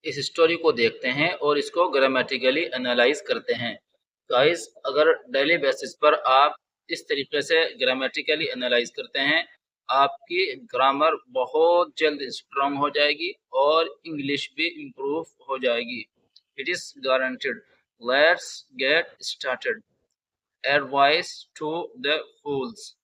इस स्टोरी को देखते हैं और इसको ग्रामेटिकली एनालाइज करते हैं। गाइस, अगर डेली बेसिस पर आप इस तरीके से ग्रामेटिकली एनालाइज करते हैं, आपकी ग्रामर बहुत जल्द स्ट्रांग हो जाएगी और इंग्लिश भी इम्प्रूव हो जाएगी। It is guaranteed. Let's get started. Advice to the fools.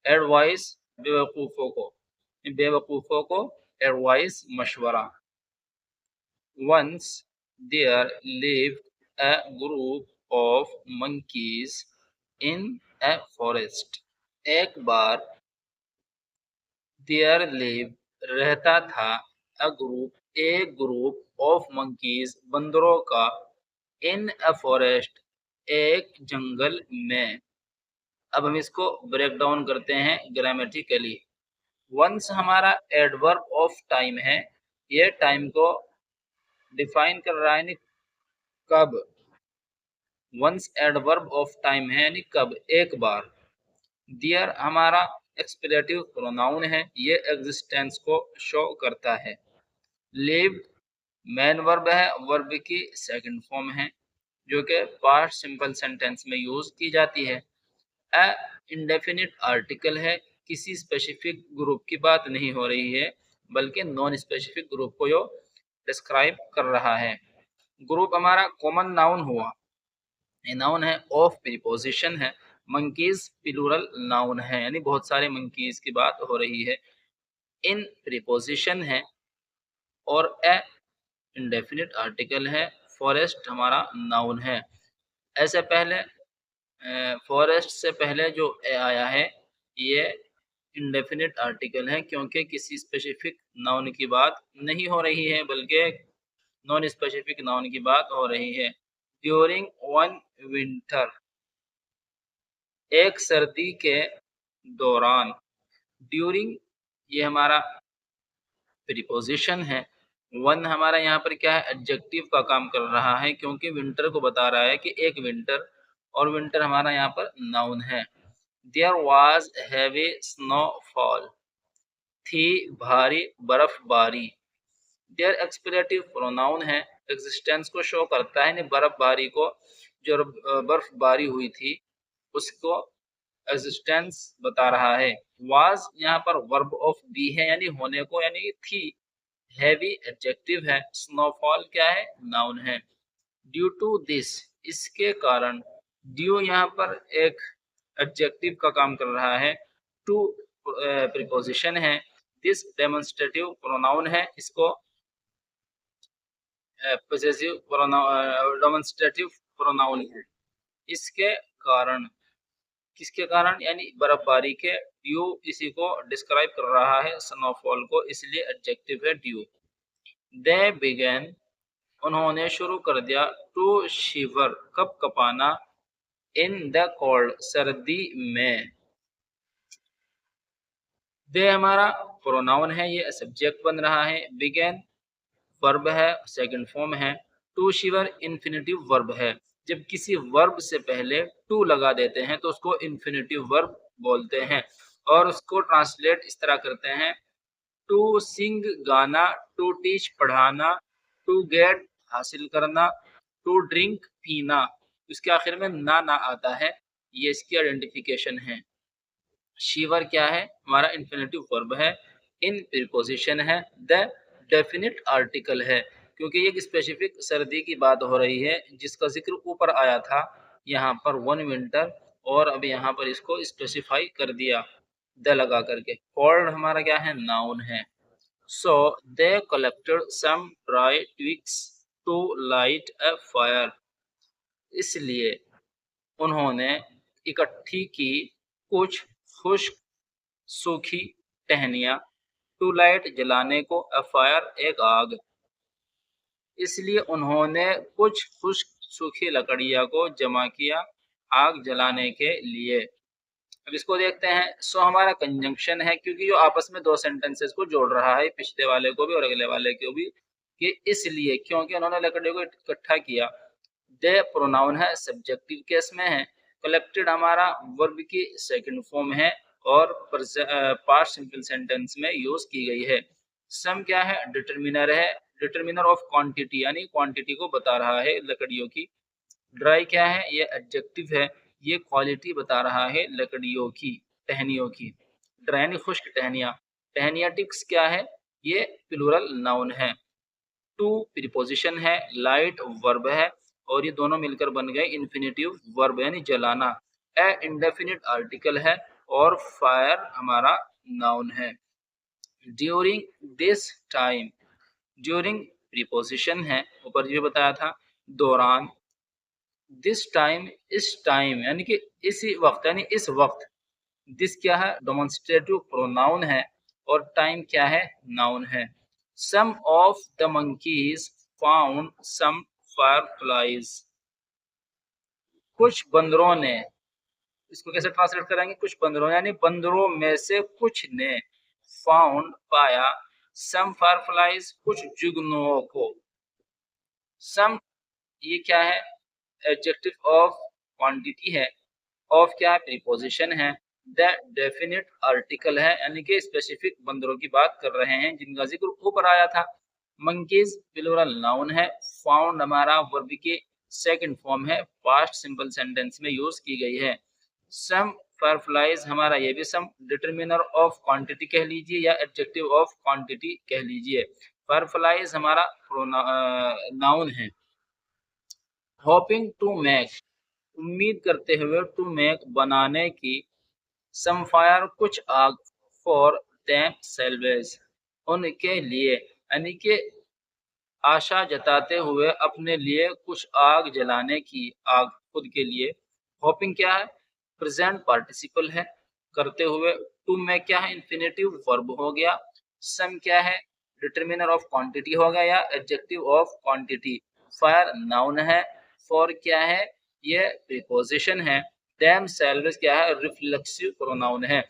Advice बेवकूफों को एडवाइस मशवरा। Once there lived a group of monkeys in a forest. एक बार there lived रहता था एक ग्रुप ऑफ monkeys बंदरों का in a forest एक जंगल में। अब हम इसको ब्रेक डाउन करते हैं ग्रामेटिकली। वंस हमारा एडवर्ब ऑफ टाइम है, ये टाइम को डिफाइन कर रहा है, यानी कब। वंस एडवर्ब ऑफ टाइम है यानी कब, एक बार। दियर हमारा एक्सप्लेटिव प्रोनाउन है, ये एग्जिस्टेंस को शो करता है। लिव्ड मेन वर्ब है, वर्ब की सेकंड फॉर्म है जो कि पास्ट सिंपल सेंटेंस में यूज की जाती है। अ इंडेफिनिट आर्टिकल है, किसी स्पेसिफिक ग्रुप की बात नहीं हो रही है बल्कि नॉन स्पेसिफिक ग्रुप को यो डिस्क्राइब कर रहा है। ग्रुप हमारा कॉमन नाउन हुआ, नाउन है ऑफ प्रीपोजिशन है। मंकीज प्लूरल नाउन है, यानी बहुत सारे मंकीज की बात हो रही है। इन प्रीपोजिशन है और ए इंडेफिनिट आर्टिकल है। फॉरेस्ट हमारा नाउन है। ऐसे पहले फॉरेस्ट से पहले जो ए आया है ये इंडेफिनिट आर्टिकल है, क्योंकि किसी स्पेसिफिक नाउन की बात नहीं हो रही है बल्कि नॉन स्पेसिफिक नाउन की बात हो रही है। ड्यूरिंग वन विंटर, एक सर्दी के दौरान। ड्यूरिंग ये हमारा प्रीपोजिशन है। वन हमारा यहाँ पर क्या है, एडजेक्टिव का काम कर रहा है, क्योंकि विंटर को बता रहा है कि एक विंटर, और विंटर हमारा यहाँ पर नाउन है। देयर वाज हैवी स्नोफॉल, थी भारी बर्फबारी। देयर एक्सप्लेटिव प्रोनाउन है, एग्जिस्टेंस को शो करता है, बर्फबारी को, जो बर्फबारी हुई थी उसको एग्जिस्टेंस बता रहा है। वाज यहाँ पर वर्ब ऑफ बी है, यानी होने को, यानी थी। हैवी एडजेक्टिव है। स्नोफॉल क्या है, नाउन है। ड्यू टू दिस, इसके कारण। ड्यू यहाँ पर एक एडजेक्टिव का काम कर रहा है। टू प्रीपोजिशन है। दिस डेमोन्स्ट्रेटिव प्रोनाउन है, इसको पोजेसिव डेमोन्स्ट्रेटिव प्रोनाउन है। इसके कारण, किसके कारण, यानी बर्फबारी के। ड्यू इसी को डिस्क्राइब कर रहा है, स्नोफॉल को, इसलिए एडजेक्टिव है ड्यू। दे बिगेन, उन्होंने शुरू कर दिया। टू शिवर, कब कपाना। इन द कोल्ड, सर्दी में। दे हमारा प्रोनाउन है, ये सब्जेक्ट बन रहा है। बिगेन वर्ब है, सेकंड फॉर्म है। टू शिवर इन्फिनेटिव वर्ब है। जब किसी वर्ब से पहले टू लगा देते हैं तो उसको इन्फिनेटिव वर्ब बोलते हैं, और उसको ट्रांसलेट इस तरह करते हैं। टू सिंग गाना, टू टीच पढ़ाना, टू गेट हासिल करना, टू ड्रिंक पीना। इसके आखिर में ना ना आता है, ये इसकी आइडेंटिफिकेशन है। शिवर क्या है, हमारा इन्फिनेटिव वर्ब है। इन प्रीपोजिशन है। द डेफिनिट आर्टिकल है, क्योंकि ये स्पेसिफिक सर्दी की बात हो रही है जिसका जिक्र ऊपर आया था यहाँ पर वन विंटर, और अब यहाँ पर इसको स्पेसिफाई कर दिया द लगा करके। कोल्ड हमारा क्या है, नाउन है। So they collected some dry twigs to light a fire, इसलिए उन्होंने इकट्ठी की कुछ खुश्क सूखी टहनियाँ, टू लाइट जलाने को, अ फायर एक आग। इसलिए उन्होंने कुछ खुश्क सूखी लकड़ियाँ को जमा किया आग जलाने के लिए। अब इसको देखते हैं। सो हमारा कंजंक्शन है, क्योंकि जो आपस में दो सेंटेंसेस को जोड़ रहा है, पिछले वाले को भी और अगले वाले को भी, कि इसलिए, क्योंकि उन्होंने लकड़ियों को इकट्ठा किया। दे प्रोनाउन है, सब्जेक्टिव केस में है। कलेक्टेड हमारा वर्ब की सेकंड फॉर्म है और पास्ट सिंपल सेंटेंस में यूज की गई है। सम क्या है, डिटरमिनर है। डिटरमिनर ऑफ क्वांटिटी यानी क्वांटिटी को बता रहा है लकड़ियों की। ड्राई क्या है, ये एडजेक्टिव है, ये क्वालिटी बता रहा है लकड़ियों की, टहनियों की। ड्राई यानी खुश्क टहनियाँ। टहनियाटिक्स क्या है, ये प्लूरल नाउन है। टू प्रीपोजिशन है, लाइट वर्ब है और ये दोनों मिलकर बन गए इन्फिनेटिव वर्ब यानी जलाना। ए इंडेफिनिट आर्टिकल है और फायर हमारा नाउन है। During this time, during preposition है, ऊपर जो बताया था, दौरान। दिस टाइम, इस टाइम यानी कि इसी वक्त यानी इस वक्त। दिस क्या है, डेमोन्स्ट्रेटिव प्रोनाउन है और टाइम क्या है, नाउन है। Some of the monkeys found some fireflies, कुछ बंदरों ने, इसको कैसे ट्रांसलेट करेंगे, कुछ बंदरों यानी बंदरों में से कुछ ने, फाउंड पाया, सम फायरफ्लाइज कुछ जुगनुओं को। सम ये क्या है, एडजेक्टिव ऑफ क्वांटिटी है, ऑफ क्या है, प्रीपोजिशन है, द डेफिनिट आर्टिकल है यानी कि स्पेसिफिक बंदरों की बात कर रहे हैं जिनका जिक्र ऊपर आया था। मंकीज प्लूरल नाउन है। फाउंड हमारा वर्ब के सेकंड फॉर्म है, पास्ट सिंपल सेंटेंस में यूज की गई है। सम फायरफ्लाइज हमारा ये भी सम डिटरमिनर ऑफ क्वांटिटी कह लीजिए या एडजेक्टिव ऑफ क्वांटिटी कह लीजिए। फायरफ्लाइज हमारा नाउन है। होपिंग टू मेक, उम्मीद करते हुए, टू मेक बनाने की, सम फायर कुछ आग, फॉर देम सेल्वेज उनके लिए, यानी कि आशा जताते हुए अपने लिए कुछ आग जलाने की, आग खुद के लिए। होपिंग क्या है, प्रेजेंट पार्टिसिपल है, करते हुए। टू में क्या है, इन्फिनेटिव वर्ब हो गया। सम क्या है, डिटरमिनर ऑफ क्वांटिटी हो गया या adjective of quantity. Fire noun है। फॉर क्या है, ये प्रीपोजिशन है। देम सेल्व्स क्या है, रिफ्लेक्सिव प्रोनाउन है।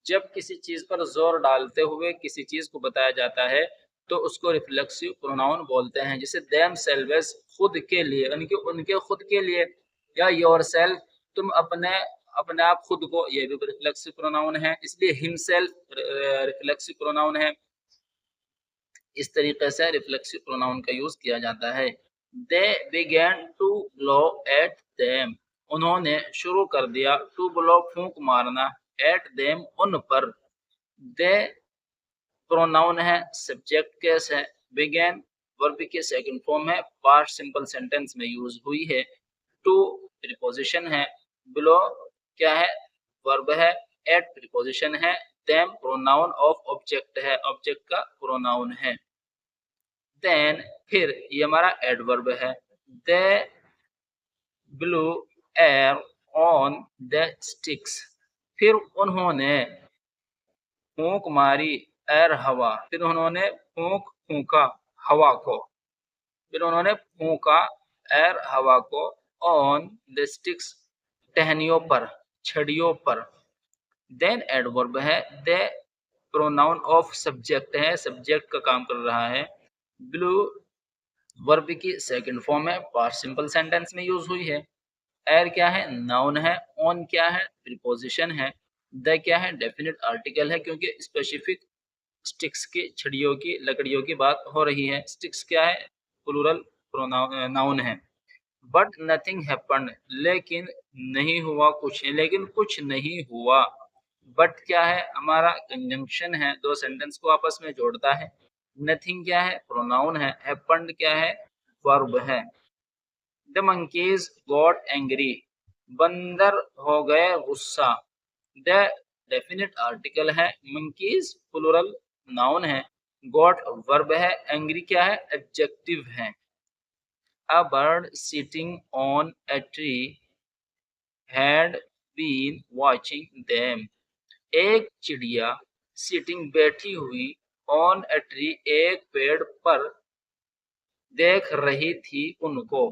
जब किसी चीज पर जोर डालते हुए किसी चीज को बताया जाता है तो उसको रिफ्लेक्सिव प्रोनाउन बोलते हैं। जैसे देम सेल्व्स खुद के लिए, यानी कि उनके खुद के लिए, या योरसेल्फ तुम अपने अपने आप खुद को, ये भी रिफ्लेक्सिव प्रोनाउन है, इसलिए हिमसेल्फ रिफ्लेक्सिव प्रोनाउन है। इस तरीके से रिफ्लेक्सिव प्रोनाउन का यूज किया जाता है। They began to blow at them, उन्होंने शुरू कर दिया, टू ब्लो फूंक मारना, एट देम उन पर। दे प्रोनाउन है, सब्जेक्ट केस है। बिगेन वर्ब की सेकंड फॉर्म है, पास्ट सिंपल सेंटेंस में यूज हुई है। टू प्रीपोजिशन है। बिलो क्या है, वर्ब है। एट प्रीपोजिशन है। देम प्रोनाउन ऑफ ऑब्जेक्ट है, ऑब्जेक्ट का प्रोनाउन है। देन फिर ये हमारा एडवर्ब है। They blew air on the sticks, फिर उन्होंने फूंक मारी, एयर हवा, फिर उन्होंने फूंका हवा को, फिर उन्होंने फूंका एयर हवा को, ऑन द स्टिक्स टहनियों पर, छड़ियों पर। देन एडवर्ब है। दे प्रोनाउन ऑफ सब्जेक्ट है, सब्जेक्ट का काम कर रहा है। ब्लू वर्ब की सेकंड फॉर्म है, पास्ट सिंपल सेंटेंस में यूज हुई है। एयर क्या है, नाउन है। ऑन क्या है, प्रीपोजिशन है। द क्या है, डेफिनेट आर्टिकल है क्योंकि स्पेसिफिक स्टिक्स की, छड़ियों की, लकड़ियों की बात हो रही है। स्टिक्स क्या है, प्लूरल नाउन है। बट नथिंग हैपेंड, लेकिन नहीं हुआ कुछ, लेकिन कुछ नहीं हुआ। बट क्या है, हमारा कंजंक्शन है, दो सेंटेंस को आपस में जोड़ता है। नथिंग क्या है, प्रोनाउन है। हैपेंड क्या है, वर्ब है। द मंकीज गॉट एंग्री, बंदर हो गए गुस्सा। द डेफिनेट आर्टिकल है। मंकीज प्लूरल नाउन है। गॉट वर्ब है। एंग्री क्या है, एडजेक्टिव है। A bird sitting on a tree had been watching them. एक चिड़िया सिटिंग बैठी हुई, ऑन अ ट्री एक पेड़ पर, देख रही थी उनको।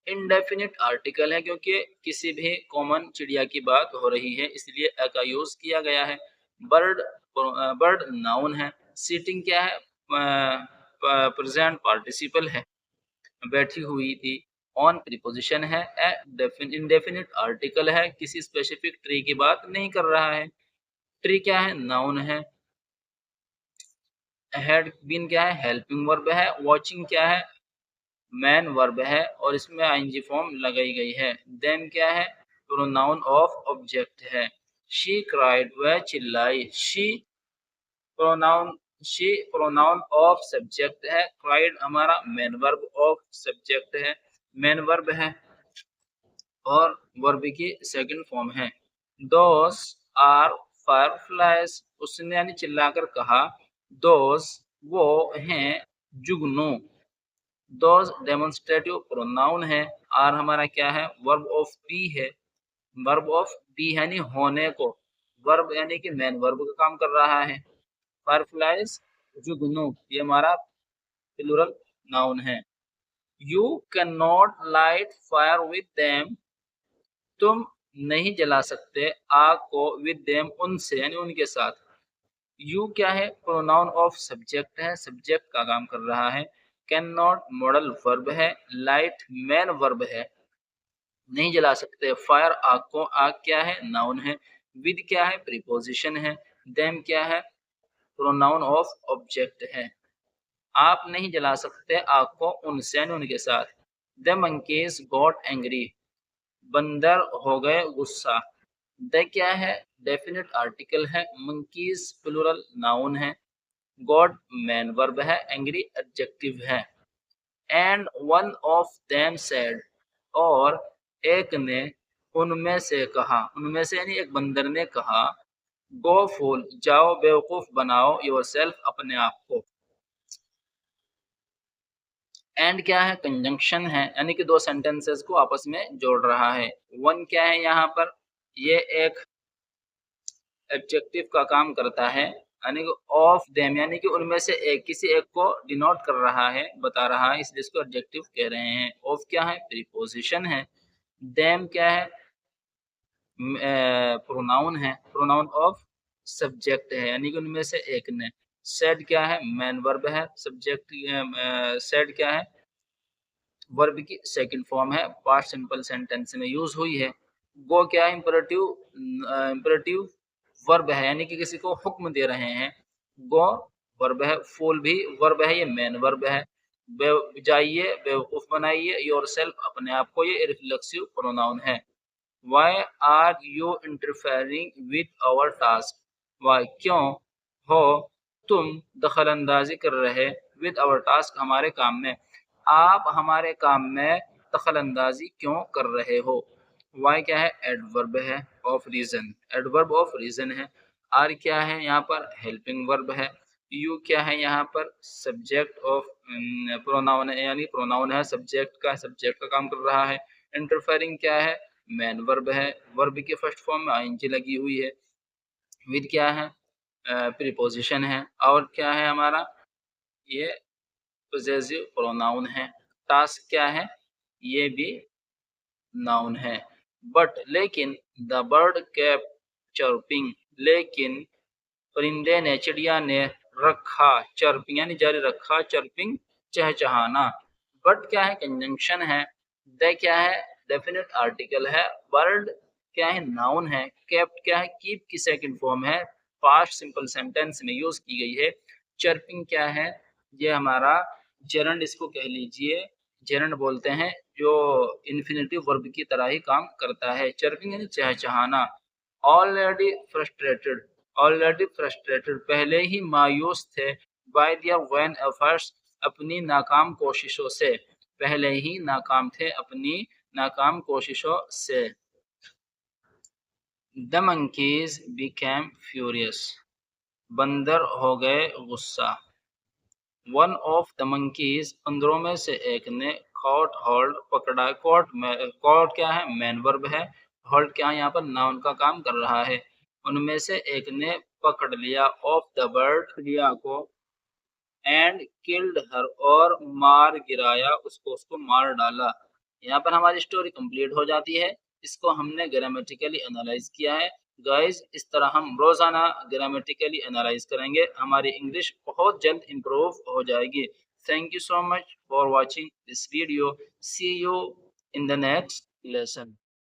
इनडेफिनिट आर्टिकल है क्योंकि किसी भी कॉमन चिड़िया की बात हो रही है, इसलिए अ का यूज किया गया है। बर्ड बर्ड नाउन है। सिटिंग क्या है, प्रेजेंट पार्टिसिपल है, बैठी हुई थी। ऑन प्रीपोजिशन है। इंडेफिनिट आर्टिकल है, किसी स्पेसिफिक ट्री की बात नहीं कर रहा है। ट्री क्या है, नाउन है। हैड बीन क्या है, हेल्पिंग वर्ब है। वॉचिंग क्या है, मैन वर्ब है और इसमें आईएनजी फॉर्म लगाई गई है। देम क्या है, प्रोनाउन ऑफ ऑब्जेक्ट है। शी क्राइड, वह चिल्लाई। Pronoun she pronoun of subject है। क्राइड हमारा मेन वर्ब ऑफ सब्जेक्ट है, मेन वर्ब है और वर्ब की सेकंड फॉर्म है। दोस आर फायरफ्लाइज, उसने यानी चिल्लाकर कहा। दोस वो हैं जुगनू। दोस डेमोन्स्ट्रेटिव प्रोनाउन है। आर हमारा क्या है, वर्ब ऑफ बी है। वर्ब ऑफ बी यानी होने को, वर्ब यानी कि मेन वर्ब का काम कर रहा है। फायरफ्लाइज जुगनू ये हमारा प्लूरल नाउन है। You can not light fire with them, तुम नहीं जला सकते आग को विद देम उनसे यानी उनके साथ। यू क्या है, प्रोनाउन ऑफ सब्जेक्ट है, सब्जेक्ट का काम कर रहा है। कैन नॉट मॉडल वर्ब है। लाइट मेन वर्ब है, नहीं जला सकते। फायर आग को, आग क्या है, नाउन है। विद क्या है, प्रीपोजिशन है। देम क्या है, प्रोनाउन ऑफ ऑब्जेक्ट है। आप नहीं जला सकते आग को उनसे यानी उनके साथ। द मंकीज गॉट एंग्री, बंदर हो गए गुस्सा। द क्या है, डेफिनेट आर्टिकल है। मंकीज प्लूरल नाउन है। गॉड मैन वर्ब है। एंग्री एडजेक्टिव है। And one of them said, और एक ने उनमें से कहा, उनमें से यानी एक बंदर ने कहा। गो फूल, जाओ बेवकूफ बनाओ योरसेल्फ, अपने आप को। एंड क्या है, कंजंक्शन है यानी कि दो सेंटेंसेस को आपस में जोड़ रहा है। वन क्या है यहाँ पर, ये एक एडजेक्टिव का काम करता है यानी कि ऑफ देम यानी कि उनमें से एक, किसी एक को डिनोट कर रहा है, बता रहा है, इसलिए इसको एडजेक्टिव कह रहे हैं। ऑफ क्या है, प्रीपोजिशन है। देम क्या है, प्रोनाउन है, प्रोनाउन ऑफ सब्जेक्ट है यानी कि उनमें से एक ने। सेड क्या है, मैन वर्ब है। सब्जेक्ट सेड क्या है, वर्ब की सेकंड फॉर्म है, पास्ट सिंपल सेंटेंस में यूज हुई है। गो क्या है, इंपरेटिव वर्ब है यानी कि किसी को हुक्म दे रहे हैं। गो वर्ब है। फूल भी वर्ब है, ये मेन वर्ब है। जाइए, बेवकूफ बनाइए, योरसेल्फ, अपने आप को, ये रिफ्लेक्सिव प्रोनाउन है। Why are you interfering with our task, why क्यों हो तुम दखल अंदाजी कर रहे, विद आवर टास्क हमारे काम में, आप हमारे काम में दखल अंदाजी क्यों कर रहे हो। वाई क्या है, एडवर्ब है of reason, adverb of reason है। आर क्या है यहाँ पर, हेल्पिंग वर्ब है। यू क्या है यहाँ पर, सब्जेक्ट ऑफ प्रोनाउन है यानी प्रोनाउन है, सब्जेक्ट का काम कर रहा है। इंटरफेयरिंग क्या है, मेन वर्ब है। वर्ब की फर्स्ट फॉर्म में आईएनजी लगी हुई है। विद क्या है, प्रीपोजिशन है। और क्या है हमारा, ये पोजेसिव प्रोनाउन है। टास्क क्या है, ये भी नाउन है। बट लेकिन, द बर्ड केप्ट चर्पिंग, लेकिन परिंदे ने, चिड़िया ने रखा, चर्पिंग यानी जारी रखा, चर्पिंग चहचहाना। बट क्या है, कंजंक्शन है। द क्या है, डेफिनेट आर्टिकल है। बर्ड क्या है, नाउन है। केप्ट क्या है, कीप की सेकंड फॉर्म है, पास्ट सिंपल सेंटेंस में यूज की गई है। चर्पिंग क्या है, ये हमारा जेरंड इसको कह लीजिए, जेरंड बोलते हैं, जो इन्फिनेटिव वर्ब की तरह ही काम करता है। चर्पिंग यानी चहचहाना। ऑलरेडी फ्रस्ट्रेटेड, ऑलरेडी फ्रस्ट्रेटेड पहले ही मायूस थे। बाय दियर वैन एफर्ट्स, अपनी नाकाम कोशिशों से, पहले ही नाकाम थे अपनी नाकाम कोशिशों से। द मंकीज बिकेम फ्यूरियस, बंदर हो गए गुस्सा। वन ऑफ द मंकीज, बंदरों में से एक ने, कॉट होल्ड पकड़ा। कॉट क्या है, मैन वर्ब है। होल्ड क्या है यहाँ पर, नाउन का काम कर रहा है। उनमें से एक ने पकड़ लिया, ऑफ द बर्ड चिड़िया को, एंड किल्ड हर और मार गिराया उसको, उसको मार डाला। यहाँ पर हमारी स्टोरी कंप्लीट हो जाती है। इसको हमने ग्रामेटिकली एनालाइज किया है। गाइस, इस तरह हम रोजाना ग्रामेटिकली एनालाइज करेंगे, हमारी इंग्लिश बहुत जल्द इंप्रूव हो जाएगी। Thank you so much for watching this video. See you in the next lesson.